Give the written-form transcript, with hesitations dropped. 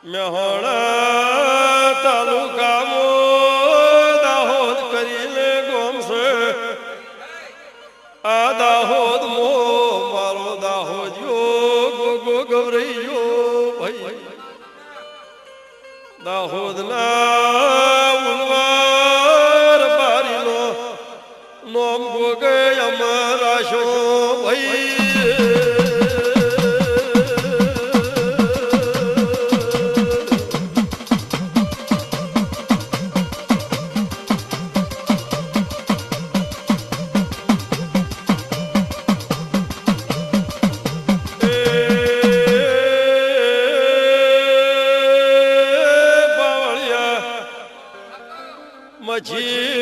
મેહોણા તાલુકામાં દાહોદ કરીને ગોમ છે આ દાહોદ મો મારો દાહોદિયો ગો ગવરૈયો ભાઈ દાહોદ ના ઉલવાર બારીનો નોમ ગોગે અમરાશો ભાઈ મછી